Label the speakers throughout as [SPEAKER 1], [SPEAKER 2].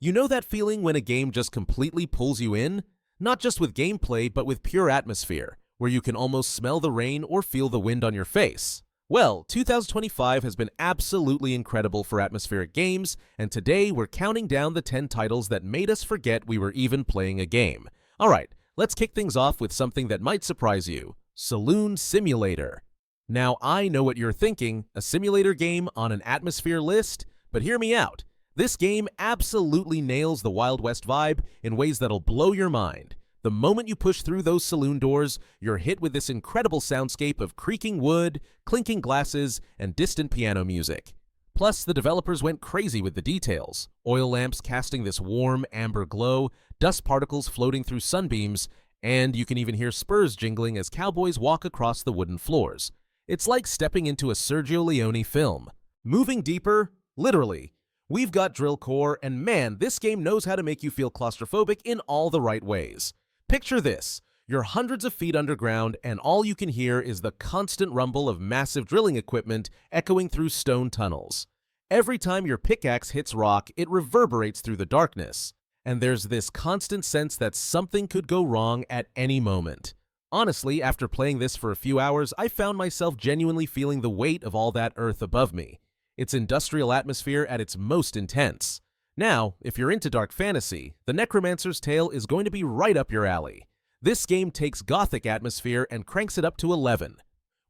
[SPEAKER 1] You know that feeling when a game just completely pulls you in? Not just with gameplay, but with pure atmosphere, where you can almost smell the rain or feel the wind on your face. Well, 2025 has been absolutely incredible for atmospheric games, and today we're counting down the 10 titles that made us forget we were even playing a game. Alright, let's kick things off with something that might surprise you: Saloon Simulator. Now, I know what you're thinking, a simulator game on an atmosphere list, but hear me out. This game absolutely nails the Wild West vibe in ways that'll blow your mind. The moment you push through those saloon doors, you're hit with this incredible soundscape of creaking wood, clinking glasses, and distant piano music. Plus, the developers went crazy with the details. Oil lamps casting this warm, amber glow, dust particles floating through sunbeams, and you can even hear spurs jingling as cowboys walk across the wooden floors. It's like stepping into a Sergio Leone film. Moving deeper, literally, we've got drill core, and man, this game knows how to make you feel claustrophobic in all the right ways. Picture this: you're hundreds of feet underground, and all you can hear is the constant rumble of massive drilling equipment echoing through stone tunnels. Every time your pickaxe hits rock, it reverberates through the darkness, and there's this constant sense that something could go wrong at any moment. Honestly, after playing this for a few hours, I found myself genuinely feeling the weight of all that earth above me. It's industrial atmosphere at its most intense. Now, if you're into dark fantasy, the Necromancer's Tale is going to be right up your alley. This game takes gothic atmosphere and cranks it up to 11.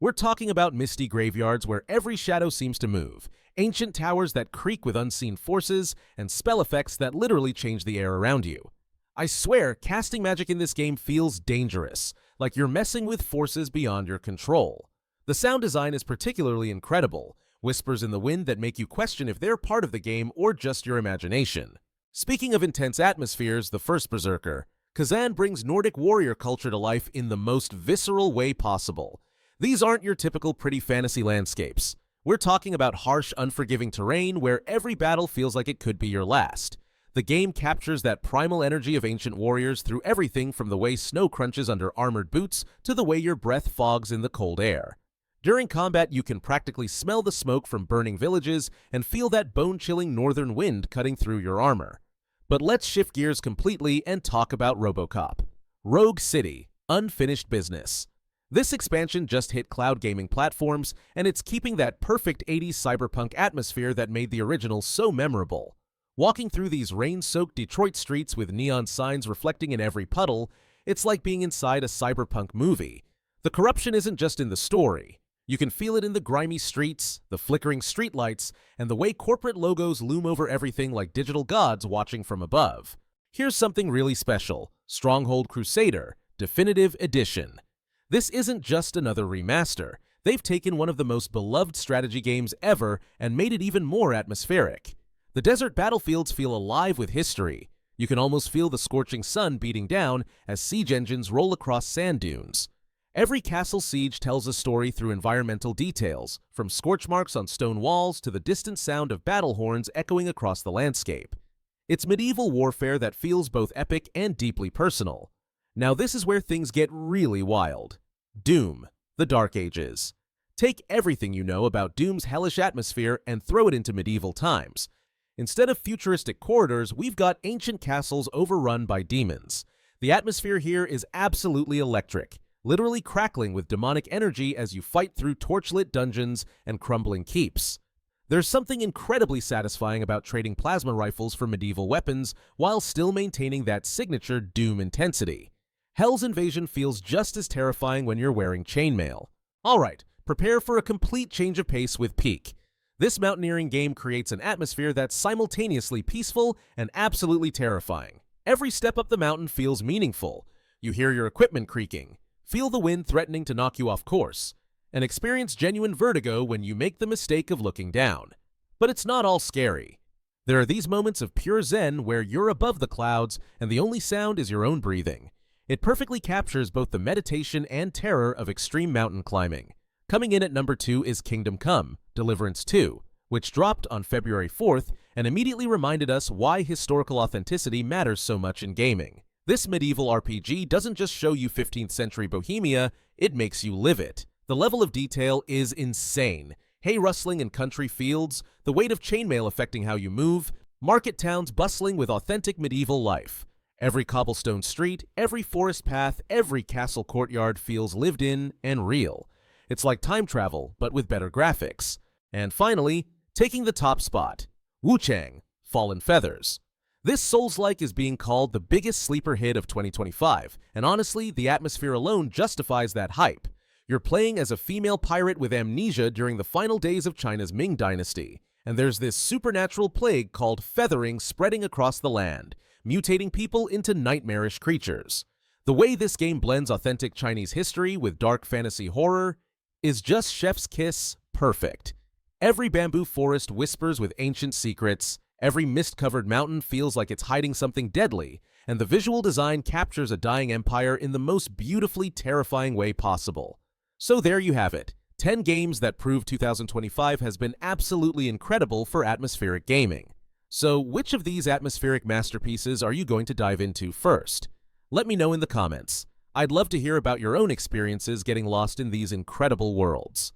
[SPEAKER 1] We're talking about misty graveyards where every shadow seems to move, ancient towers that creak with unseen forces, and spell effects that literally change the air around you. I swear, casting magic in this game feels dangerous, like you're messing with forces beyond your control. The sound design is particularly incredible. Whispers in the wind that make you question if they're part of the game or just your imagination. Speaking of intense atmospheres, the first Berserker, Khazan brings Nordic warrior culture to life in the most visceral way possible. These aren't your typical pretty fantasy landscapes. We're talking about harsh, unforgiving terrain where every battle feels like it could be your last. The game captures that primal energy of ancient warriors through everything from the way snow crunches under armored boots to the way your breath fogs in the cold air. During combat, you can practically smell the smoke from burning villages and feel that bone-chilling northern wind cutting through your armor. But let's shift gears completely and talk about RoboCop. Rogue City, unfinished business. This expansion just hit cloud gaming platforms, and it's keeping that perfect 80s cyberpunk atmosphere that made the original so memorable. Walking through these rain-soaked Detroit streets with neon signs reflecting in every puddle, it's like being inside a cyberpunk movie. The corruption isn't just in the story. You can feel it in the grimy streets, the flickering streetlights, and the way corporate logos loom over everything like digital gods watching from above. Here's something really special: Stronghold Crusader, Definitive Edition. This isn't just another remaster. They've taken one of the most beloved strategy games ever and made it even more atmospheric. The desert battlefields feel alive with history. You can almost feel the scorching sun beating down as siege engines roll across sand dunes. Every castle siege tells a story through environmental details, from scorch marks on stone walls to the distant sound of battle horns echoing across the landscape. It's medieval warfare that feels both epic and deeply personal. Now this is where things get really wild. Doom, the Dark Ages. Take everything you know about Doom's hellish atmosphere and throw it into medieval times. Instead of futuristic corridors, we've got ancient castles overrun by demons. The atmosphere here is absolutely electric, literally crackling with demonic energy as you fight through torchlit dungeons and crumbling keeps. There's something incredibly satisfying about trading plasma rifles for medieval weapons while still maintaining that signature Doom intensity. Hell's Invasion feels just as terrifying when you're wearing chainmail. Alright, prepare for a complete change of pace with Peak. This mountaineering game creates an atmosphere that's simultaneously peaceful and absolutely terrifying. Every step up the mountain feels meaningful. You hear your equipment creaking, feel the wind threatening to knock you off course, and experience genuine vertigo when you make the mistake of looking down. But it's not all scary. There are these moments of pure zen where you're above the clouds and the only sound is your own breathing. It perfectly captures both the meditation and terror of extreme mountain climbing. Coming in at number 2 is Kingdom Come: Deliverance 2, which dropped on February 4th and immediately reminded us why historical authenticity matters so much in gaming. This medieval RPG doesn't just show you 15th century Bohemia, it makes you live it. The level of detail is insane. Hay rustling in country fields, the weight of chainmail affecting how you move, Market towns bustling with authentic medieval life. Every cobblestone street, every forest path, every castle courtyard feels lived in and real. It's like time travel, but with better graphics. And finally, taking the top spot, WUCHANG, Fallen Feathers. This Souls-like is being called the biggest sleeper hit of 2025, and honestly, the atmosphere alone justifies that hype. You're playing as a female pirate with amnesia during the final days of China's Ming Dynasty, and there's this supernatural plague called feathering spreading across the land, mutating people into nightmarish creatures. The way this game blends authentic Chinese history with dark fantasy horror is just chef's kiss perfect. Every bamboo forest whispers with ancient secrets, every mist-covered mountain feels like it's hiding something deadly, and the visual design captures a dying empire in the most beautifully terrifying way possible. So there you have it, 10 games that prove 2025 has been absolutely incredible for atmospheric gaming. So which of these atmospheric masterpieces are you going to dive into first? Let me know in the comments. I'd love to hear about your own experiences getting lost in these incredible worlds.